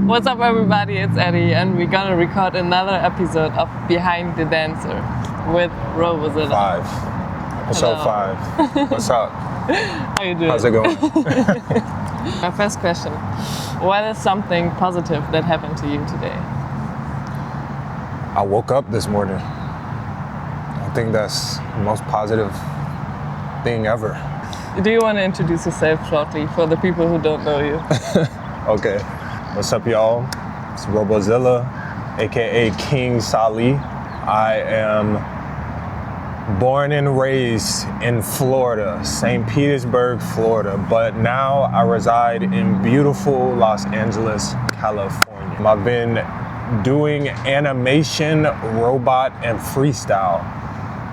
What's up, everybody? It's Eddie, and we're gonna record another episode of Behind the Dancer with ROBO-ZILLA. 5. Episode 5. What's up? How you doing? How's it going? My first question: what is something positive that happened to you today? I woke up this morning. I think that's the most positive thing ever. Do you want to introduce yourself shortly for the people who don't know you? Okay. What's up, y'all? It's ROBO-ZILLA, aka King Sali. I am born and raised in Florida, St. Petersburg, Florida, but now I reside in beautiful Los Angeles, California. I've been doing animation, robot, and freestyle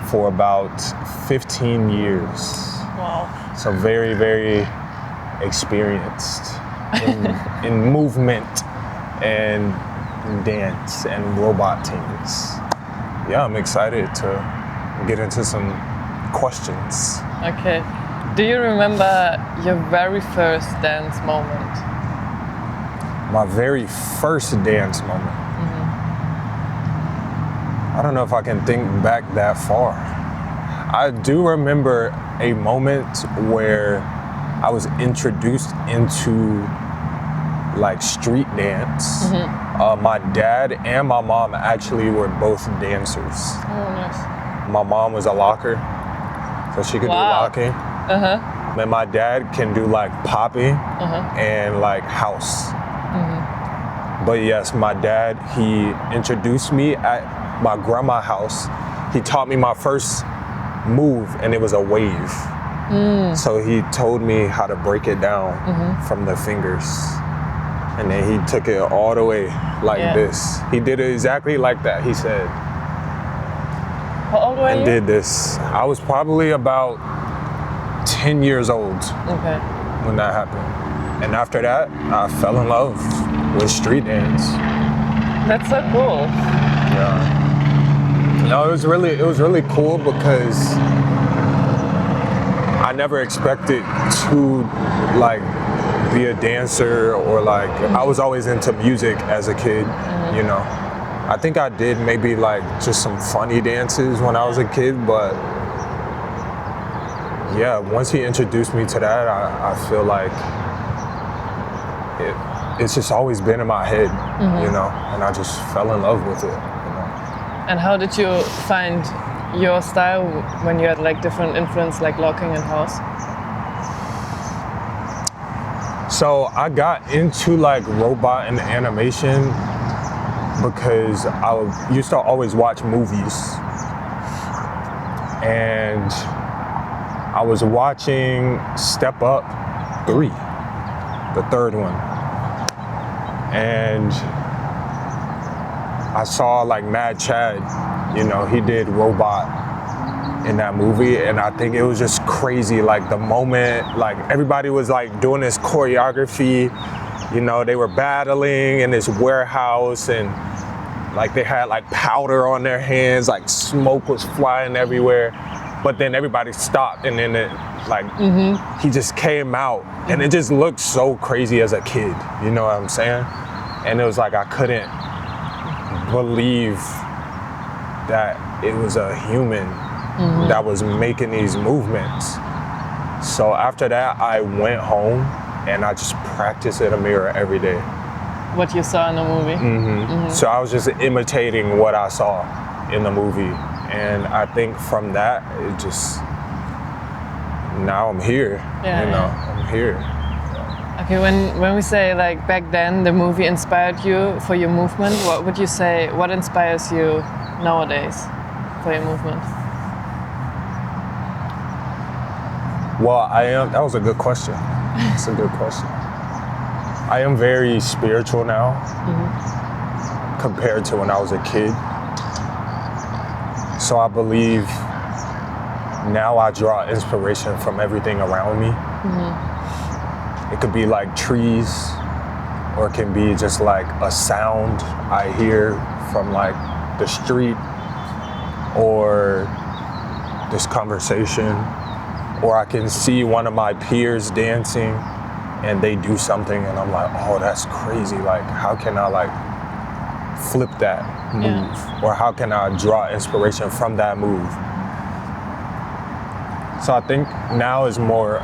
for about 15 years. Wow. So very, very experienced in movement and dance and robot teams. Yeah, I'm excited to get into some questions. Okay. Do you remember your very first dance moment? My very first dance moment. I don't know if I can think back that far. I do remember a moment where I was introduced into like street dance. My dad and my mom actually were both dancers. Oh, nice. My mom was a locker, so she could do locking. And my dad can do like popping and like house. But yes, my dad, he introduced me at my grandma's house. He taught me my first move, and it was a wave. So he told me how to break it down from the fingers. And then he took it all the way like this. He did it exactly like that, he said. How old were you? And did this. I was probably about 10 years old when that happened. And after that, I fell in love with street dance. That's so cool. Yeah. No, it was really cool because I never expected to like be a dancer or like I was always into music as a kid, you know. I think I did maybe like just some funny dances when I was a kid, but yeah, once he introduced me to that, I feel like it's just always been in my head, you know, and I just fell in love with it, you know. And how did you find your style when you had like different influence like locking and house? So I got into like robot and animation because I used to always watch movies. And I was watching Step Up 3, the third one. And I saw like Mad Chad, you know, he did robot in that movie, and I think it was just crazy. Like the moment, like everybody was like doing this choreography, you know, they were battling in this warehouse, and like they had like powder on their hands, like smoke was flying everywhere. But then everybody stopped, and then it like he just came out, and it just looked so crazy as a kid, you know what I'm saying? And it was like I couldn't believe that it was a human that was making these movements. So after that, I went home and I just practiced in a mirror every day. What you saw in the movie? So I was just imitating what I saw in the movie. And I think from that, it just, now I'm here, you know, I'm here. Okay, when we say like back then the movie inspired you for your movement, what would you say, what inspires you nowadays for your movement? Well, that was a good question. That's a good question. I am very spiritual now compared to when I was a kid. So I believe now I draw inspiration from everything around me. It could be like trees, or it can be just like a sound I hear from like the street, or this conversation, or I can see one of my peers dancing, and they do something and I'm like, oh, that's crazy. Like, how can I like flip that move? Or how can I draw inspiration from that move? So I think now is more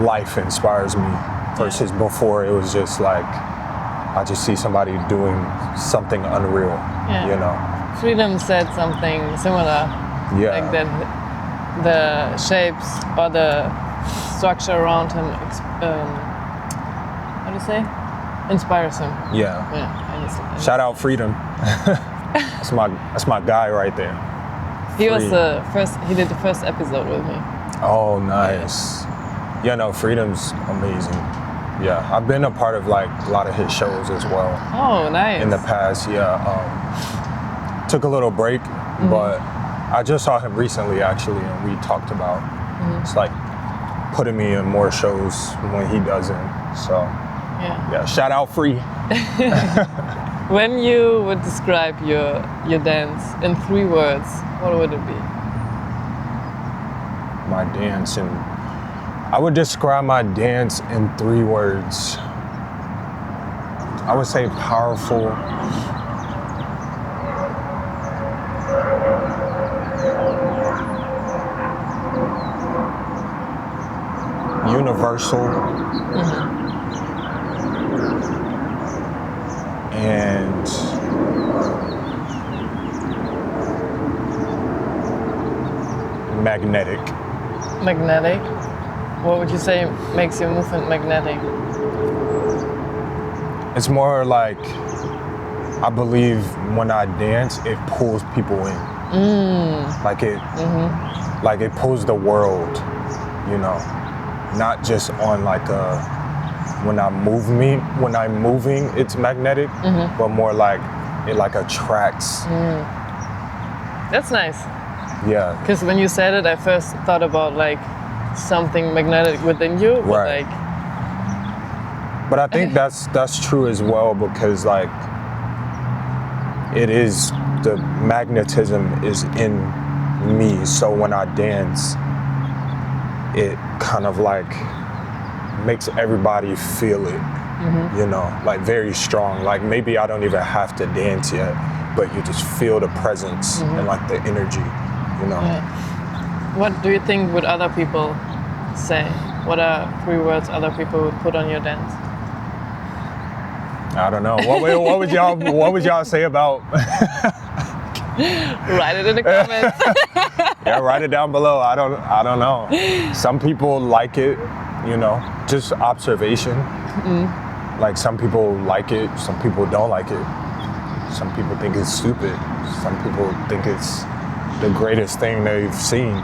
life inspires me versus before it was just like, I just see somebody doing something unreal, you know? Freedom said something similar. Yeah. Like that the shapes or the structure around him, how do you say? Inspires him. Yeah. Shout out Freedom. That's my guy right there. He was he did the first episode with me. Oh, nice. Yeah, no, Freedom's amazing. Yeah, I've been a part of like a lot of his shows as well. Oh, nice. In the past, took a little break, but I just saw him recently actually, and we talked about it's like putting me in more shows when he doesn't. So yeah, shout out Free. When you would describe your dance in 3 words, what would it be? My dance, and I would describe my dance in 3 words. I would say powerful, universal, and magnetic. Magnetic? What would you say makes your movement magnetic? It's more like, I believe when I dance, it pulls people in. Like it pulls the world, you know, not just on like when I'm moving, it's magnetic, but more like it like attracts. That's nice. Yeah. Because when you said it, I first thought about like something magnetic within you, but right. But I think that's true as well, because like it is, the magnetism is in me. So when I dance, it kind of like makes everybody feel it, you know, like very strong. Like maybe I don't even have to dance yet, but you just feel the presence and like the energy, you know. What do you think would other people say? What are 3 words other people would put on your dance? I don't know. What would y'all say about? Write it in the comments. Yeah, write it down below. I don't know. Some people like it, you know, just observation. Like some people like it, some people don't like it. Some people think it's stupid. Some people think it's the greatest thing they've seen.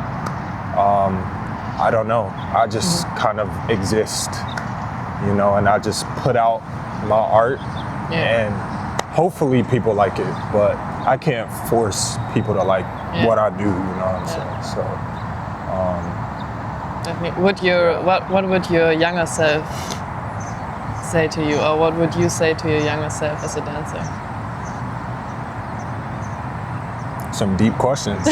I don't know. I just kind of exist, you know, and I just put out my art and hopefully people like it, but I can't force people to like what I do, you know what I'm saying? So definitely. What would your younger self say to you, or what would you say to your younger self as a dancer? Some deep questions.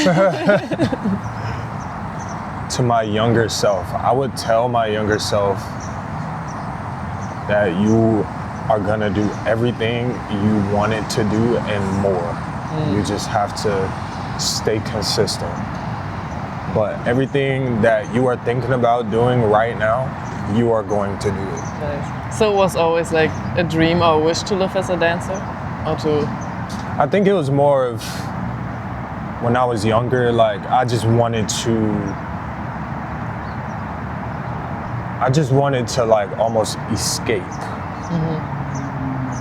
To my younger self, I would tell my younger self that you are gonna do everything you wanted to do and more. You just have to stay consistent. But everything that you are thinking about doing right now, you are going to do it. Nice. So it was always like a dream or a wish to live as a dancer? Or to... I think it was more of when I was younger, like I just wanted to like almost escape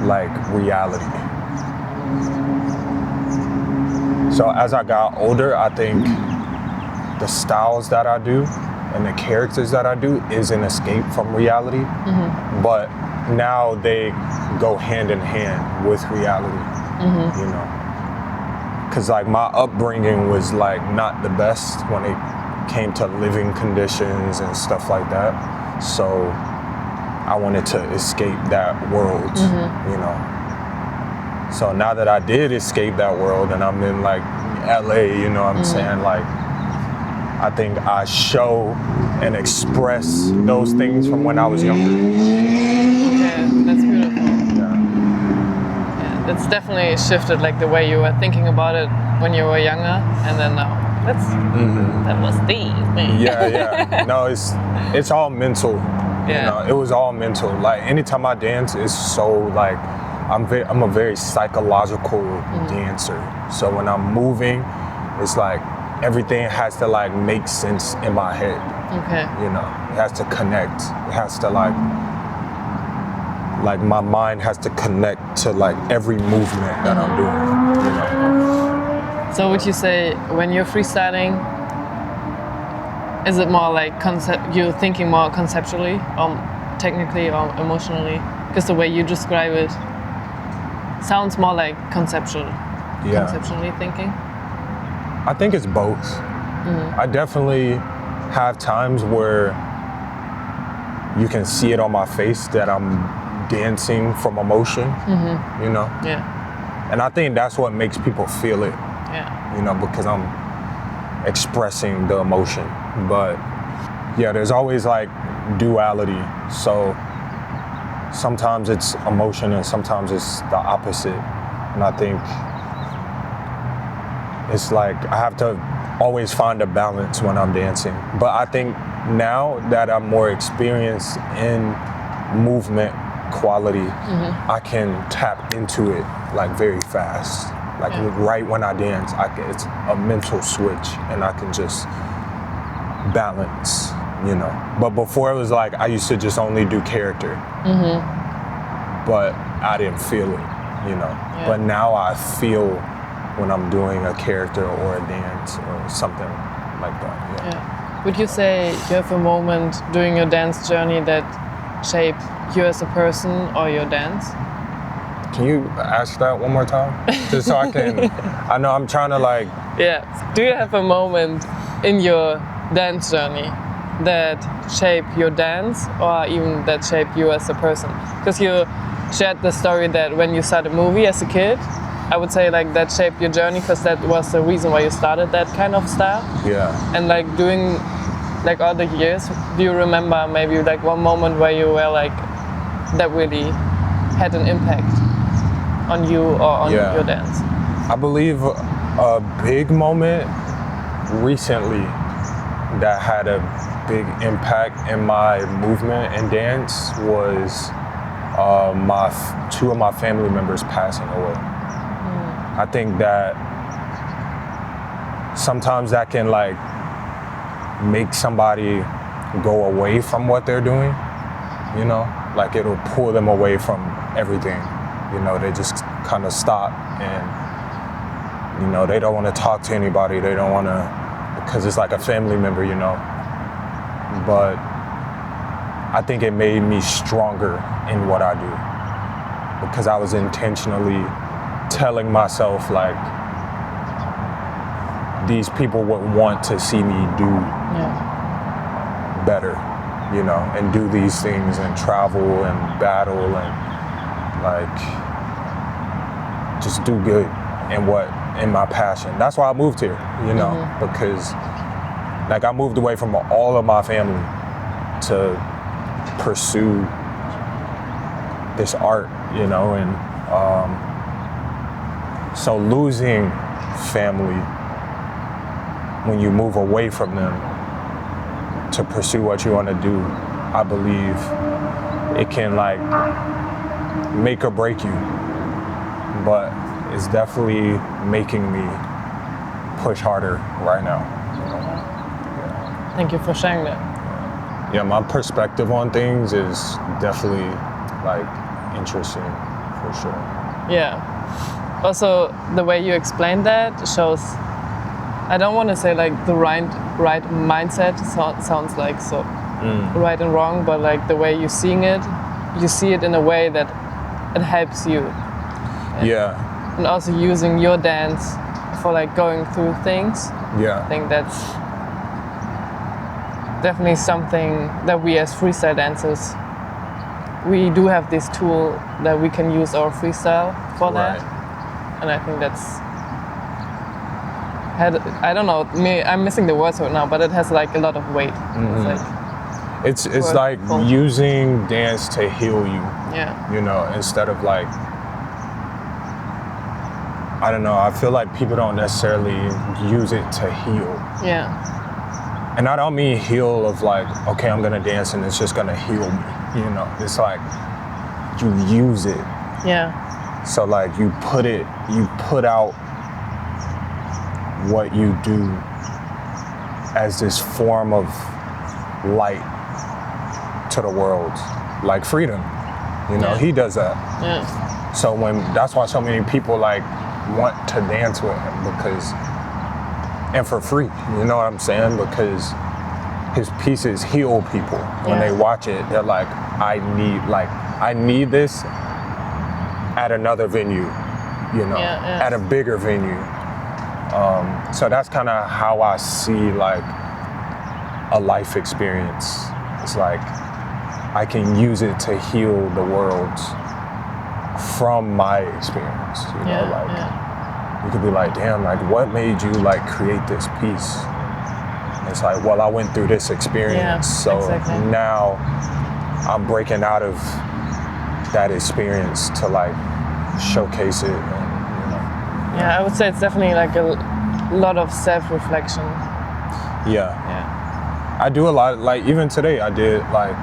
like reality. So as I got older, I think the styles that I do and the characters that I do is an escape from reality. But now they go hand in hand with reality, you know? Cause like my upbringing was like not the best when it came to living conditions and stuff like that. So I wanted to escape that world, you know? So now that I did escape that world and I'm in like LA, you know what I'm saying? Like, I think I show and express those things from when I was younger. Yeah, that's beautiful. Yeah. Yeah, that's definitely shifted, like the way you were thinking about it when you were younger, and then now. That was deep, man. Yeah. No, it's all mental. Yeah. You know, it was all mental. Like anytime I dance, it's so like I'm a very psychological dancer. So when I'm moving, it's like everything has to like make sense in my head. Okay. You know, it has to connect. It has to like my mind has to connect to like every movement that I'm doing. You know. So would you say when you're freestyling, is it more like you're thinking more conceptually or technically or emotionally? Because the way you describe it sounds more like conceptually thinking. I think it's both. I definitely have times where you can see it on my face that I'm dancing from emotion, you know? Yeah. And I think that's what makes people feel it, Yeah. you know, because I'm expressing the emotion. But yeah, there's always like duality. So sometimes it's emotion and sometimes it's the opposite. And I think it's like I have to always find a balance when I'm dancing. But I think now that I'm more experienced in movement quality, I can tap into it like very fast. Like right when I dance, it's a mental switch and I can just balance, you know. But before it was like I used to just only do character, but I didn't feel it, you know. Yeah. But now I feel when I'm doing a character or a dance or something like that. Yeah. Would you say you have a moment during your dance journey that shaped you as a person or your dance? Can you ask that one more time? Just so I can, I know I'm trying to like. Yeah. Do you have a moment in your dance journey that shaped your dance or even that shaped you as a person? Because you shared the story that when you started a movie as a kid, I would say like that shaped your journey because that was the reason why you started that kind of style. Yeah. And like doing like all the years, do you remember maybe like one moment where you were like, that really had an impact on you or on your dance? I believe a big moment recently that had a big impact in my movement and dance was two of my family members passing away. I think that sometimes that can like make somebody go away from what they're doing, you know? Like it'll pull them away from everything, you know? They just kind of stop and, you know, they don't want to talk to anybody. They don't want to, because it's like a family member, you know? But I think it made me stronger in what I do because I was intentionally telling myself like these people would want to see me do better, you know, and do these things and travel and battle and like just do good in my passion. That's why I moved here, you know, because like I moved away from all of my family to pursue this art, you know, and so losing family when you move away from them to pursue what you want to do, I believe it can like make or break you, but it's definitely making me push harder right now. Thank you for sharing that. Yeah, my perspective on things is definitely like interesting for sure. Yeah. Also, the way you explained that shows, I don't want to say like the right mindset, sounds like so right and wrong, but like the way you're seeing it, you see it in a way that it helps you. Yeah. And also using your dance for like going through things. Yeah. I think that's definitely something that we as freestyle dancers, we do have this tool that we can use our freestyle for that. And I think that's had, I don't know, I'm missing the words right now, but it has like a lot of weight. It's like, It's like using dance to heal you. yeah. You know, instead of like, I don't know, I feel like people don't necessarily use it to heal. Yeah. And I don't mean heal of like, okay, I'm gonna dance and it's just gonna heal me. You know, it's like you use it. Yeah. So like you put out what you do as this form of light to the world, like freedom. You know, he does that. Yeah. So that's why so many people like want to dance with him, because, and for free, you know what I'm saying? Because his pieces heal people. When they watch it, they're like, I need this at another venue, you know, at a bigger venue. So that's kind of how I see like a life experience. It's like I can use it to heal the world from my experience. You know, you could be like, damn, like what made you like create this piece? And it's like, well, I went through this experience, so now I'm breaking out of that experience to like showcase it. And, you know. Yeah, I would say it's definitely like a lot of self-reflection. Yeah. I do a lot, like even today I did like,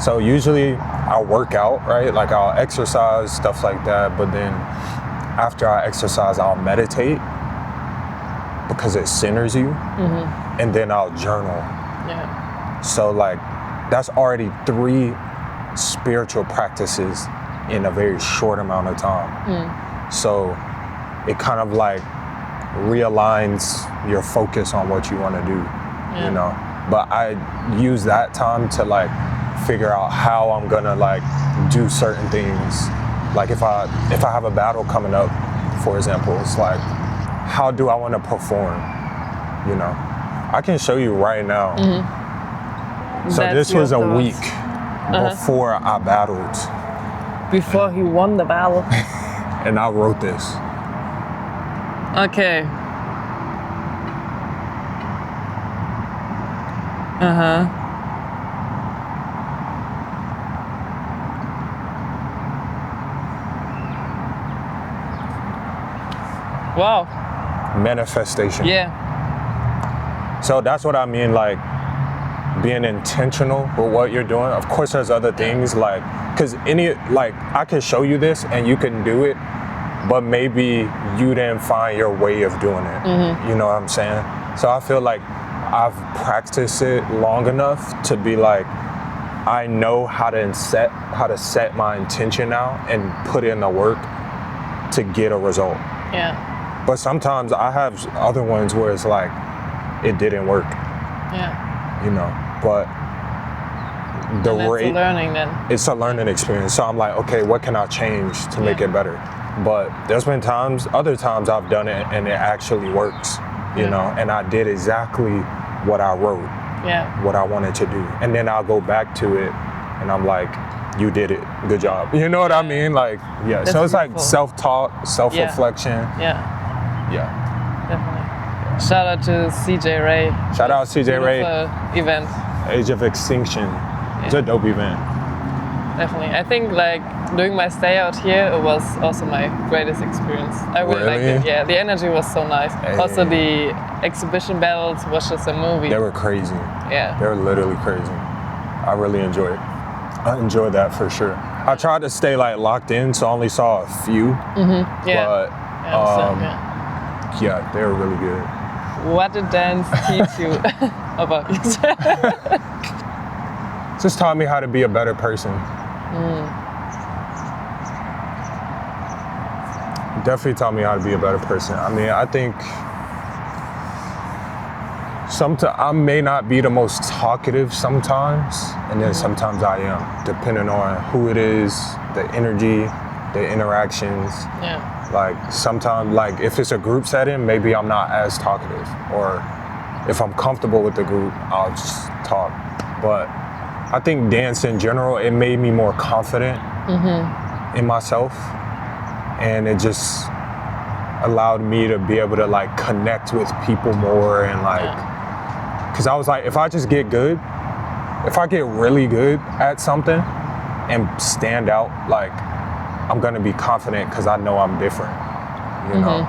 so usually I'll work out, right? Like I'll exercise, stuff like that. But then after I exercise, I'll meditate because it centers you. And then I'll journal. Yeah. So like that's already 3 spiritual practices in a very short amount of time. So it kind of like realigns your focus on what you want to do, you know? But I use that time to like figure out how I'm gonna like do certain things. Like if I have a battle coming up, for example, it's like, how do I want to perform? You know, I can show you right now. So this was a week before I battled. Before he won the battle. And I wrote this. Okay. Wow. Manifestation. Yeah. So that's what I mean, like being intentional with what you're doing. Of course, there's other things like, because I can show you this and you can do it, but maybe you didn't find your way of doing it. You know what I'm saying? So I feel like I've practiced it long enough to be like, I know how to set my intention now and put in the work to get a result. Yeah. But sometimes I have other ones where it's like, it didn't work. Yeah. You know, but the rate. It's a learning then. It's a learning experience. So I'm like, okay, what can I change to make it better? But there's been other times I've done it and it actually works, you know, and I did exactly what I wrote, what I wanted to do. And then I'll go back to it and I'm like, you did it, good job. You know what I mean? Like, That's so it's beautiful. like self-talk, self-reflection. Yeah. Definitely. Shout out to CJ Ray. Shout out CJ Ray. Event. Age of Extinction. It's a dope event. Definitely. I think like doing my stay out here, it was also my greatest experience. I really liked it. Yeah, the energy was so nice. Hey. Also the exhibition battles was just a movie. They were crazy. Yeah. They were literally crazy. I really enjoyed it. I enjoyed that for sure. I tried to stay like locked in, so I only saw a few. Yeah. But yeah, they were really good. What did dance teach you about yourself? Just taught me how to be a better person. Definitely taught me how to be a better person. I mean, I think sometimes I may not be the most talkative sometimes, and then sometimes I am, depending on who it is, the energy, the interactions. Yeah. Like sometimes, like if it's a group setting, maybe I'm not as talkative, or if I'm comfortable with the group, I'll just talk. But I think dance in general, it made me more confident in myself, and it just allowed me to be able to like connect with people more and like, because I was like, if I just get good, if I get really good at something and stand out, like I'm gonna be confident because I know I'm different, you know?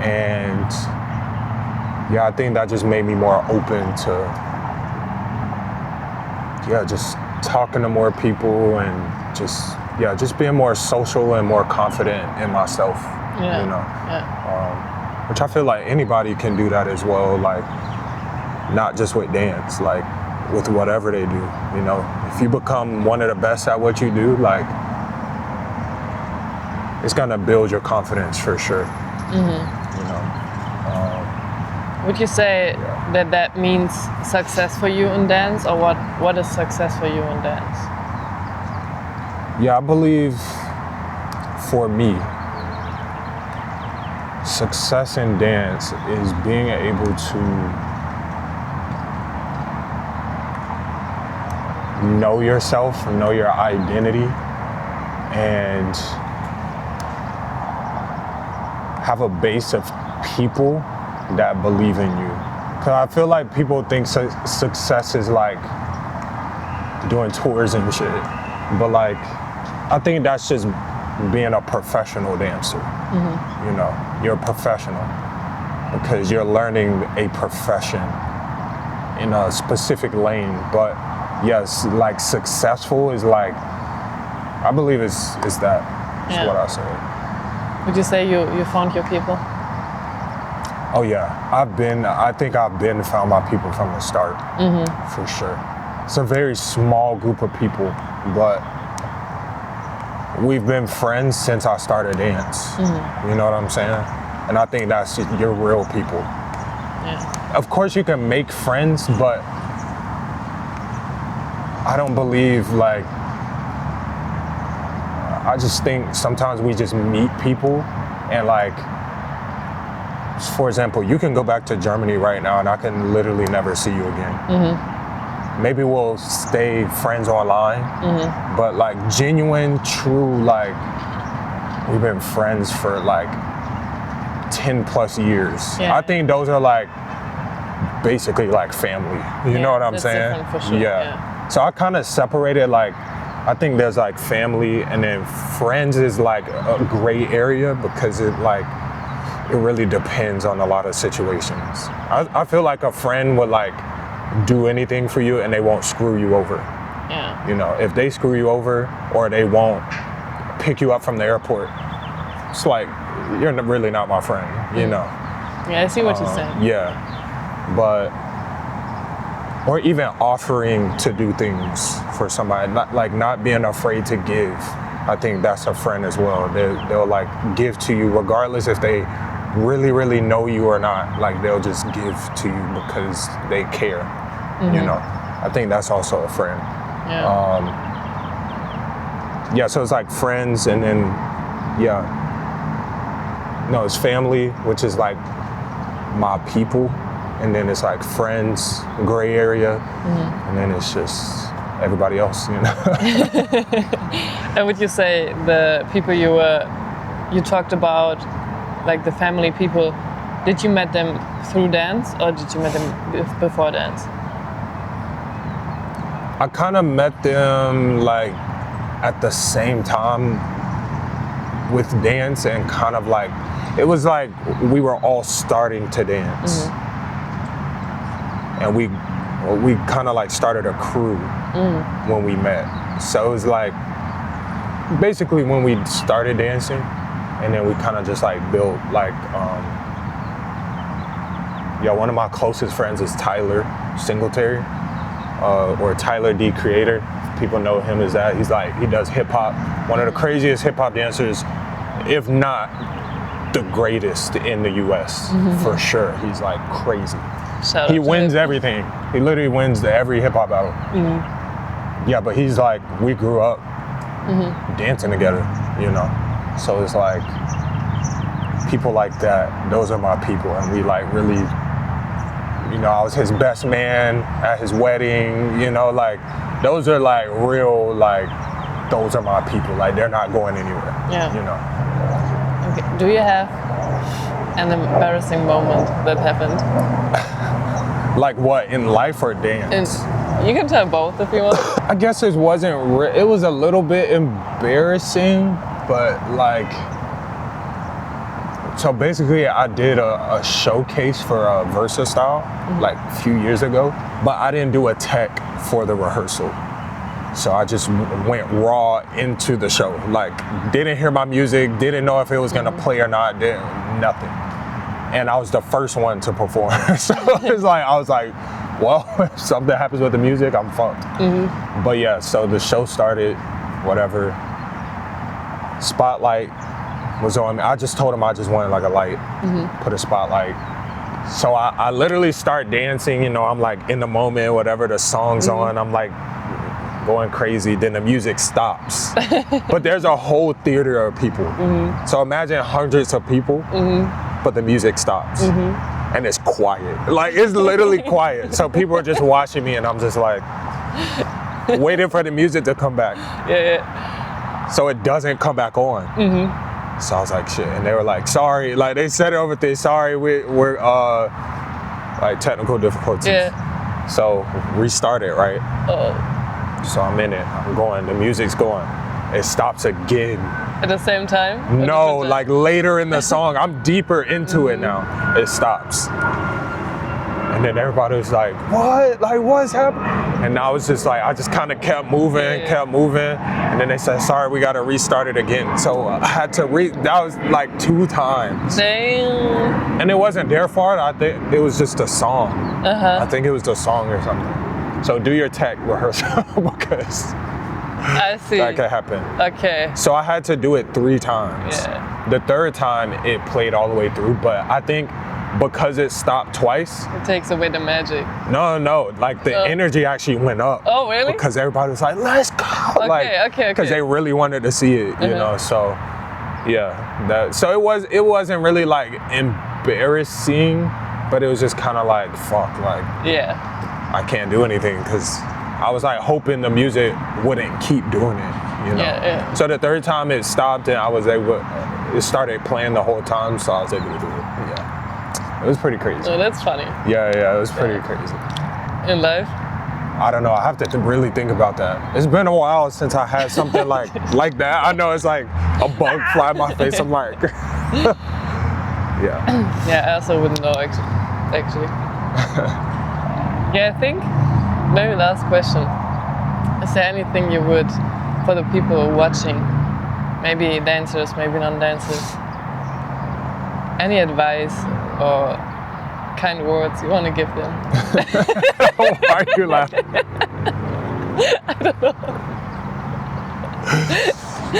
And yeah, I think that just made me more open to, just talking to more people and just being more social and more confident in myself, you know? Which I feel like anybody can do that as well, like not just with dance, like with whatever they do, you know? If you become one of the best at what you do, like it's gonna build your confidence for sure, you know? Would you say that means success for you in dance, or what is success for you in dance? Yeah, I believe for me, success in dance is being able to know yourself, know your identity, and have a base of people that believe in you. Cause I feel like people think success is like doing tours and shit, but like I think that's just being a professional dancer. You know, you're a professional because you're learning a profession in a specific lane. But yes, like successful is like, I believe it's that. That's what I say. Would you say you found your people? Oh yeah, I think I've found my people from the start, for sure. It's a very small group of people, but we've been friends since I started dance. You know what I'm saying? And I think that's your real people. Yeah. Of course you can make friends, but I don't believe like, I just think sometimes we just meet people and like, for example, you can go back to Germany right now and I can literally never see you again. Maybe we'll stay friends online, but like genuine, true, like we've been friends for like 10 plus years. Yeah. I think those are like basically like family. You know what I'm saying? Different for sure. Yeah. So I kind of separated like, I think there's like family and then friends is like a gray area because it really depends on a lot of situations. I feel like a friend would like do anything for you and they won't screw you over. Yeah. You know, if they screw you over or they won't pick you up from the airport, it's like, you're really not my friend, you know? Yeah, I see what you're saying. Yeah, but, or even offering to do things for somebody, not being afraid to give. I think that's a friend as well. They'll like give to you regardless if they really, really know you or not. Like they'll just give to you because they care, you know? I think that's also a friend. Yeah. So it's like friends and then, no, it's family, which is like my people. And then it's like friends, gray area. And then it's just everybody else, you know? And would you say the people you talked about, like the family people, did you met them through dance or did you met them before dance? I kind of met them like at the same time with dance and kind of like, it was like we were all starting to dance. And we kind of like started a crew when we met. So it was like, basically when we started dancing, and then we kind of just like built like, one of my closest friends is Tyler Singletary, or Tyler D Creator. People know him as that. He's like, he does hip hop. One of the craziest hip hop dancers, if not the greatest in the US, for sure. He's like crazy. He wins everything. He literally wins every hip hop battle. Yeah, but he's like, we grew up dancing together, you know? So it's like, people like that, those are my people. And we like really, you know, I was his best man at his wedding, you know, like, those are like real, like, those are my people. Like, they're not going anywhere, you know? Okay. Do you have An embarrassing moment that happened. Like what, in life or And dance? you can tell both if you want. I guess it wasn't, it was a little bit embarrassing, but like, so basically I did a showcase for a Versa Style like a few years ago, but I didn't do a tech for the rehearsal. So I just went raw into the show. Like, didn't hear my music, didn't know if it was gonna play or not, nothing. And I was the first one to perform. So it's like, I was like, well, if something happens with the music, I'm fucked. But yeah, so the show started, whatever. Spotlight was on me. I just told him I just wanted like a light, put a spotlight. So I literally start dancing, you know, I'm like in the moment, whatever the song's on, I'm like going crazy, then the music stops. But there's a whole theater of people. So imagine hundreds of people, but the music stops. And it's quiet. Like, it's literally quiet. So people are just watching me and I'm just like, waiting for the music to come back. Yeah. So it doesn't come back on. So I was like, shit. And they were like, sorry. Like, they said it over there, sorry, we're like technical difficulties. Yeah. So restart it, right? Oh. So I'm in it, I'm going, the music's going. It stops again. At the same time? Or No, different like later in the song, I'm deeper into it now. It stops. And then everybody was like, what? Like, what's happening? And I was just like, I just kind of kept moving, And then they said, sorry, we got to restart it again. So I had to that was like 2 times. Damn. And it wasn't their fault. I think it was just a song. I think it was the song or something. So do your tech rehearsal because I see. that could happen. Okay. So I had to do it 3 times. Yeah. The 3rd time it played all the way through, but I think because it stopped twice. It takes away the magic. No, like the energy actually went up. Oh, really? Because everybody was like, let's go. Okay. Because they really wanted to see it, you know, so yeah. So it wasn't really like embarrassing, but it was just kind of like, fuck, like, Yeah. I can't do anything because I was like hoping the music wouldn't keep doing it, you know. Yeah. So the 3rd time it stopped and I was able, it started playing the whole time, so I was able to do it. Yeah, it was pretty crazy. Oh, that's funny. Yeah, it was pretty crazy. In life? I don't know. I have to really think about that. It's been a while since I had something like that. I know it's like a bug fly in my face. I'm like, yeah. Yeah, I also wouldn't know actually. Yeah, I think maybe last question. Is there anything you would, for the people watching, maybe dancers, maybe non-dancers, any advice or kind words you want to give them? Why are you laughing? I don't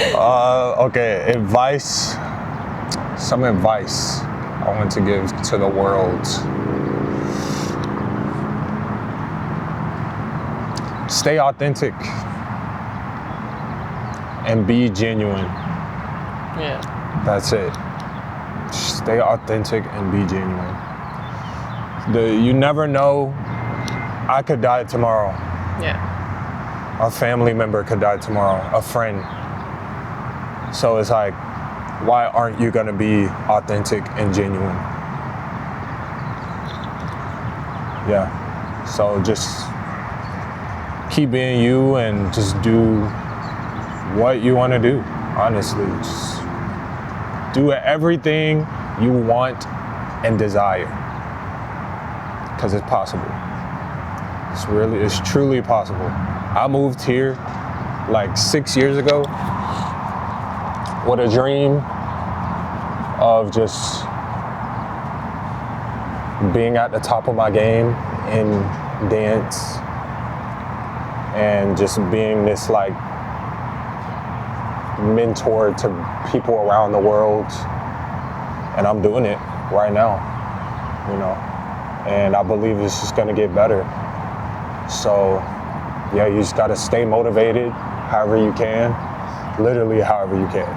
know. Okay, advice. Some advice I want to give to the world. Stay authentic and be genuine. Yeah. That's it. Stay authentic and be genuine. You never know. I could die tomorrow. Yeah. A family member could die tomorrow. A friend. So it's like, why aren't you gonna be authentic and genuine? Yeah. So just keep being you and just do what you want to do. Honestly, just do everything you want and desire, because it's possible. It's truly possible. I moved here like 6 years ago with a dream of just being at the top of my game in dance and just being this like mentor to people around the world. And I'm doing it right now, you know, and I believe it's just gonna get better. So yeah, you just gotta stay motivated however you can, literally however you can,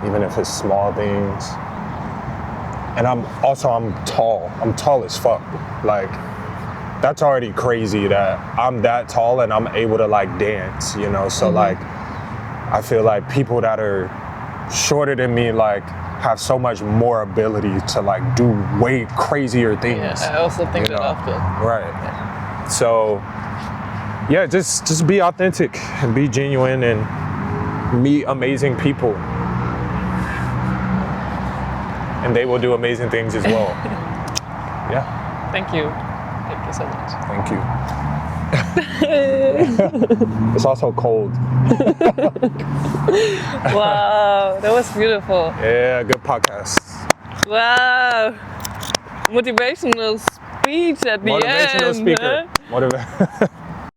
even if it's small things. And I'm tall as fuck. Like, that's already crazy that I'm that tall and I'm able to like dance, you know? So like, I feel like people that are shorter than me like have so much more ability to like do way crazier things. Yeah, I also think you that know? often. Right. So yeah, just be authentic and be genuine and meet amazing people. And they will do amazing things as well. Yeah. Thank you. Thank you so much. Thank you. It's also cold. Wow, that was beautiful. Yeah, good podcast. Wow. Motivational speech at the end. Motivational speaker. Huh?